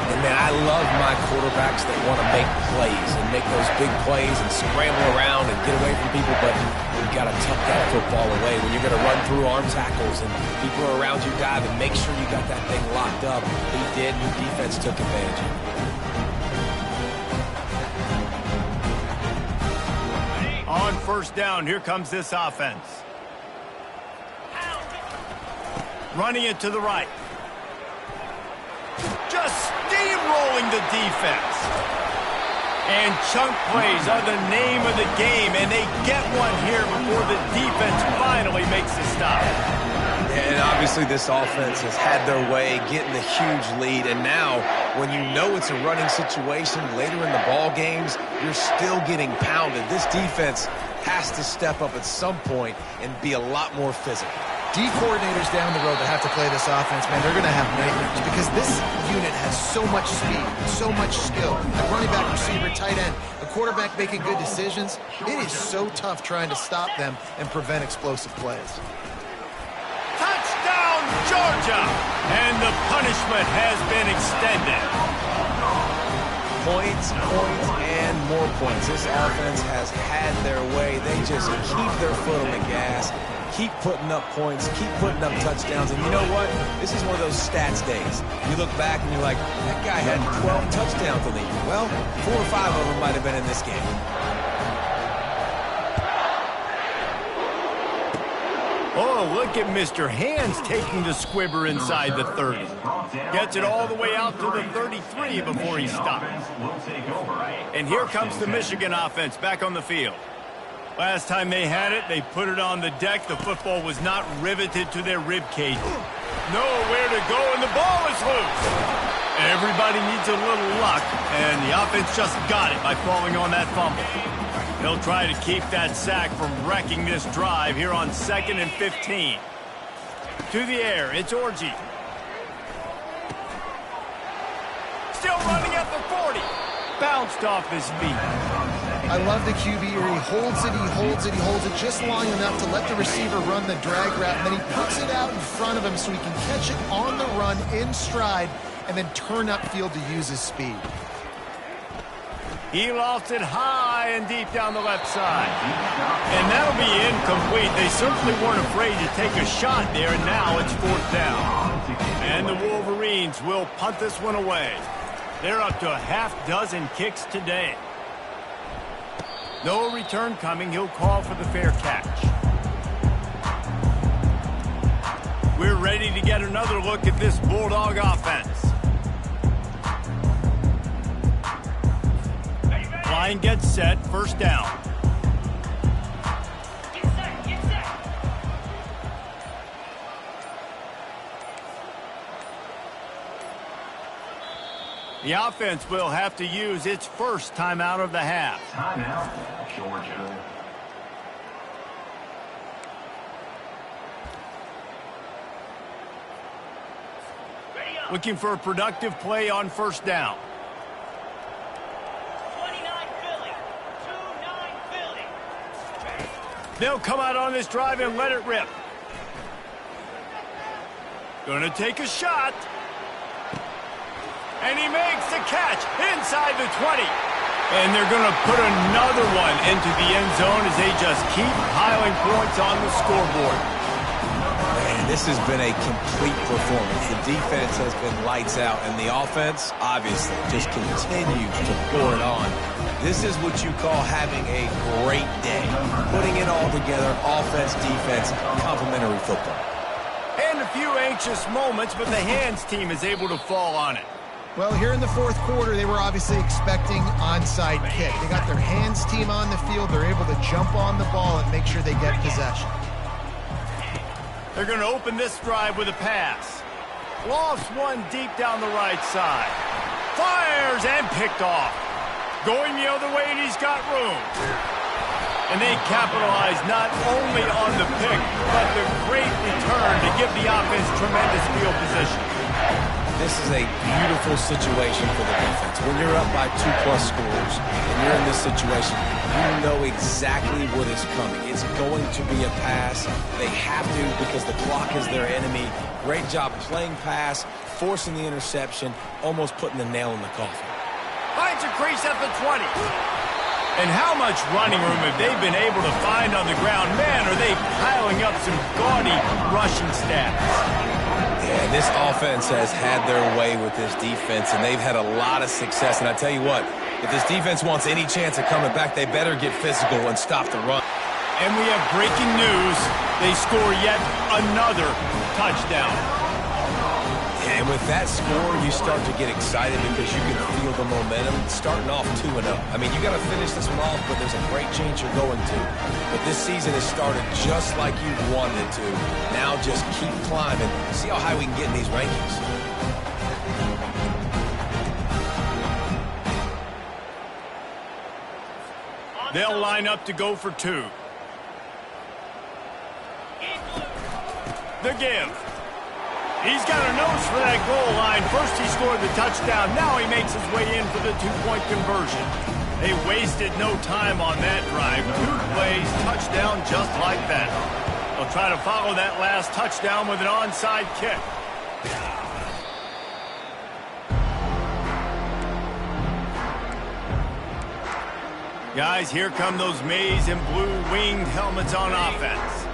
And, man, I love my quarterbacks that want to make plays and make those big plays and scramble around and get away from people, but you've got to tuck that football away when you're going to run through arm tackles and people are around you dive, and make sure you got that thing locked up. He did, and your defense took advantage of it. On first down, here comes this offense. Running it to the right. Just steamrolling the defense. And chunk plays are the name of the game, and they get one here before the defense finally makes the stop. And obviously this offense has had their way getting the huge lead, and now when you know it's a running situation later in the ball games, you're still getting pounded. This defense has to step up at some point and be a lot more physical. D coordinators down the road that have to play this offense, man, they're going to have nightmares because this unit has so much speed, so much skill. The running back, receiver, tight end, the quarterback making good decisions. It is so tough trying to stop them and prevent explosive plays. Touchdown, Georgia! And the punishment has been extended. Points, and more points. This offense has had their way. They just keep their foot on the gas, keep putting up points, keep putting up touchdowns. And you know what? This is one of those stats days. You look back and you're like, that guy had 12 touchdowns in the year. Well, 4 or 5 of them might have been in this game. Oh, look at Mr. Hands taking the squibber inside the 30. Gets it all the way out to the 33 before he stops. And here comes the Michigan offense back on the field. Last time they had it, they put it on the deck. The football was not riveted to their rib cage. Nowhere to go, and the ball is loose. Everybody needs a little luck, and the offense just got it by falling on that fumble. They'll try to keep that sack from wrecking this drive here on 2nd and 15. To the air, it's Orji. Still running at the 40. Bounced off his feet. I love the QB here. He holds it, he holds it, he holds it just long enough to let the receiver run the drag route, and then he puts it out in front of him so he can catch it on the run in stride and then turn upfield to use his speed. He lost it high and deep down the left side. And that'll be incomplete. They certainly weren't afraid to take a shot there, and now it's 4th down. And the Wolverines will punt this one away. They're up to a half-dozen kicks today. No return coming. He'll call for the fair catch. We're ready to get another look at this Bulldog offense. Line gets set, first down. The offense will have to use its first timeout of the half. Timeout, Georgia. Looking for a productive play on first down. 29 Philly. 2-9 Philly. They'll come out on this drive and let it rip. Gonna take a shot. And he makes the catch inside the 20. And they're gonna put another one into the end zone as they just keep piling points on the scoreboard. Man, this has been a complete performance. The defense has been lights out, and the offense, obviously, just continues to pour it on. This is what you call having a great day. Putting it all together, offense, defense, complementary football. And a few anxious moments, but the hands team is able to fall on it. Well, here in the fourth quarter, they were obviously expecting onside kick. They got their hands team on the field. They're able to jump on the ball and make sure they get possession. They're going to open this drive with a pass. Lofts one deep down the right side. Fires and picked off. Going the other way, and he's got room. And they capitalize not only on the pick, but the great return to give the offense tremendous field position. This is a beautiful situation for the defense. When you're up by 2+ scores and you're in this situation, you know exactly what is coming. It's going to be a pass. They have to because the clock is their enemy. Great job playing pass, forcing the interception, almost putting the nail in the coffin. Finds a crease at the 20. And how much running room have they been able to find on the ground? Man, are they piling up some gaudy rushing stats. Yeah, this offense has had their way with this defense, and they've had a lot of success. And I tell you what, if this defense wants any chance of coming back, they better get physical and stop the run. And we have breaking news. They score yet another touchdown. And with that score, you start to get excited because you can feel the momentum starting off 2-0. I mean, you got to finish this one off, but there's a great change you're going to. But this season has started just like you wanted it to. Now just keep climbing. See how high we can get in these rankings. They'll line up to go for 2. The give. He's got a nose for that goal line. First he scored the touchdown. Now he makes his way in for the 2-point conversion. They wasted no time on that drive. 2 plays, touchdown just like that. They'll try to follow that last touchdown with an onside kick. Guys, here come those maize and blue winged helmets on offense.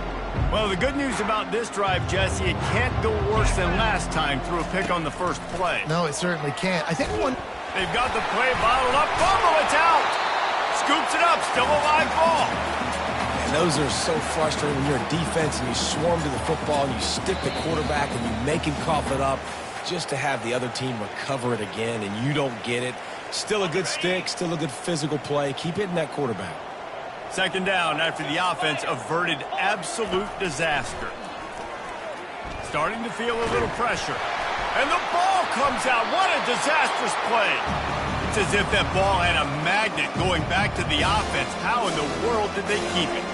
Well, the good news about this drive, Jesse, it can't go worse than last time through a pick on the first play. No, it certainly can't. I think one... They've got the play bottled up. Fumble, it's out. Scoops it up, still a live ball. And those are so frustrating when you're a defense and you swarm to the football and you stick the quarterback and you make him cough it up just to have the other team recover it again and you don't get it. Still a good stick, still a good physical play. Keep hitting that quarterback. Second down after the offense averted absolute disaster. Starting to feel a little pressure. And the ball comes out. What a disastrous play. It's as if that ball had a magnet going back to the offense. How in the world did they keep it?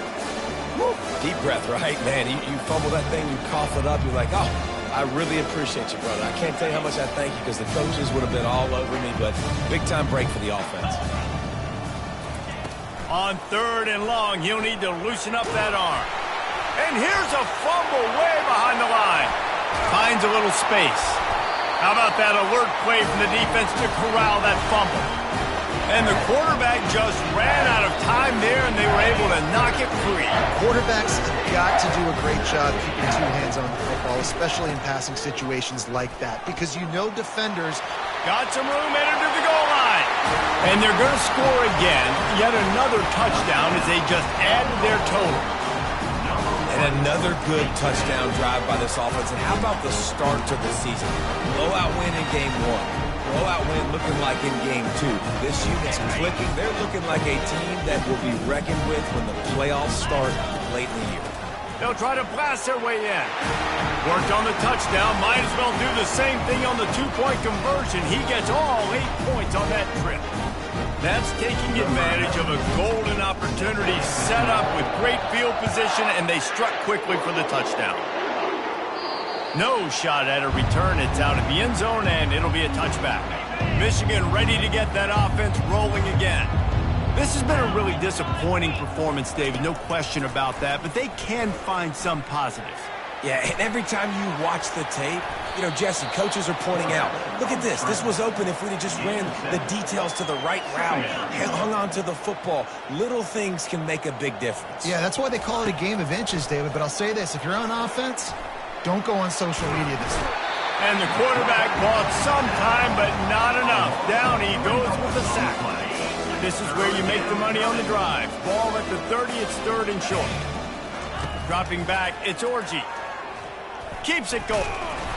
Woo. Deep breath, right? Man, you fumble that thing, you cough it up, you're like, oh, I really appreciate you, brother. I can't tell you how much I thank you because the coaches would have been all over me, but big-time break for the offense. On 3rd and long, he'll need to loosen up that arm. And here's a fumble way behind the line. Finds a little space. How about that alert play from the defense to corral that fumble? And the quarterback just ran out of time there, and they were able to knock it free. Quarterbacks have got to do a great job keeping 2 hands on the football, especially in passing situations like that, because you know defenders... Got some room, entered to the goal line. And they're going to score again. Yet another touchdown as they just add to their total. And another good touchdown drive by this offense. And how about the start to the season? Blowout win in game 1. Blowout win looking like in game 2. This unit's clicking. They're looking like a team that will be reckoned with when the playoffs start late in the year. They'll try to blast their way in. Worked on the touchdown. Might as well do the same thing on the two-point conversion. He gets all 8 points on that trip. That's taking advantage of a golden opportunity set up with great field position, and they struck quickly for the touchdown. No shot at a return. It's out of the end zone, and it'll be a touchback. Michigan ready to get that offense rolling again. This has been a really disappointing performance, David, no question about that, but they can find some positives. Yeah, and every time you watch the tape, you know, Jesse, coaches are pointing out, look at this. This was open if we'd have just ran the details to the right route, hung on to the football. Little things can make a big difference. Yeah, that's why they call it a game of inches, David. But I'll say this, if you're on offense, don't go on social media this week. And the quarterback bought some time, but not enough. Down he goes with the sack. This is where you make the money on the drive. Ball at the 30, it's 3rd and short. Dropping back, it's Orji. Keeps it going.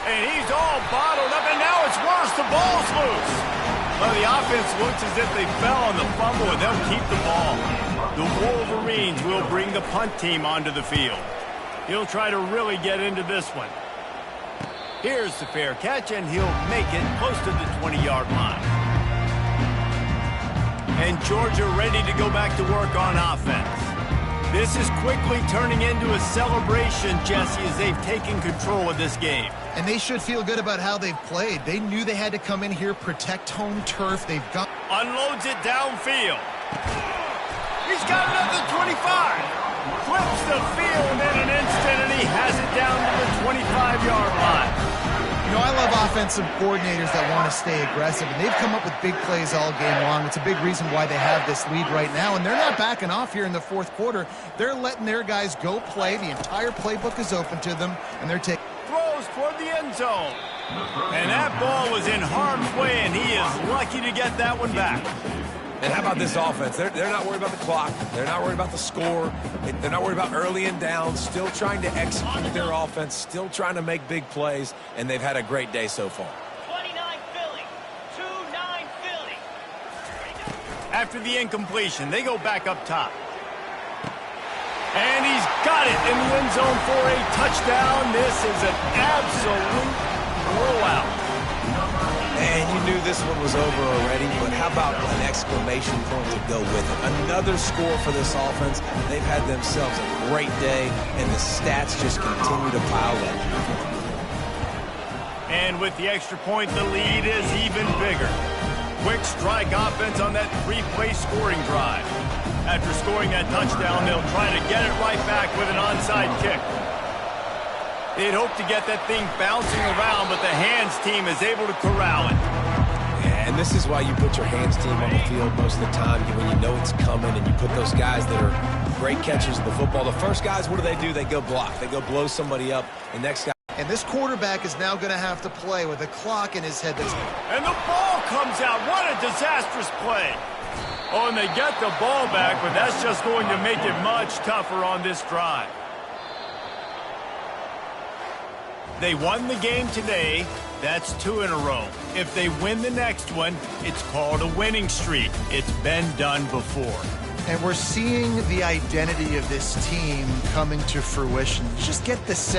And he's all bottled up, and now it's worse. The ball's loose. Well, the offense looks as if they fell on the fumble, and they'll keep the ball. The Wolverines will bring the punt team onto the field. He'll try to really get into this one. Here's the fair catch, and he'll make it close to the 20-yard line. And Georgia ready to go back to work on offense. This is quickly turning into a celebration, Jesse, as they've taken control of this game. And they should feel good about how they've played. They knew they had to come in here, protect home turf. They've got... Unloads it downfield. He's got another 25. Flips the field in an instant, and he has it down to the 25-yard line. You know, I love offensive coordinators that want to stay aggressive, and they've come up with big plays all game long. It's a big reason why they have this lead right now, and they're not backing off here in the 4th quarter. They're letting their guys go play. The entire playbook is open to them, and they're taking... Throws toward the end zone. And that ball was in harm's way, and he is lucky to get that one back. And how about this offense? They're not worried about the clock. They're not worried about the score. They're not worried about early and down. Still trying to execute their offense. Still trying to make big plays. And they've had a great day so far. 29 Philly. 2-9 Philly. After the incompletion, they go back up top. And he's got it in the end zone for a touchdown. This is an absolute blowout. And you knew this one was over already, but how about an exclamation point to go with it? Another score for this offense. They've had themselves a great day, and the stats just continue to pile up. And with the extra point, the lead is even bigger. Quick strike offense on that 3-play scoring drive. After scoring that touchdown, they'll try to get it right back with an onside kick. They'd hope to get that thing bouncing around, but the hands team is able to corral it. And this is why you put your hands team on the field most of the time, when you know it's coming, and you put those guys that are great catchers of the football. The first guys, what do? They go block. They go blow somebody up. The next guy. And this quarterback is now going to have to play with a clock in his head. And the ball comes out. What a disastrous play. Oh, and they get the ball back, but that's just going to make it much tougher on this drive. They won the game today. That's 2 in a row. If they win the next one, it's called a winning streak. It's been done before. And we're seeing the identity of this team coming to fruition. You just get the sense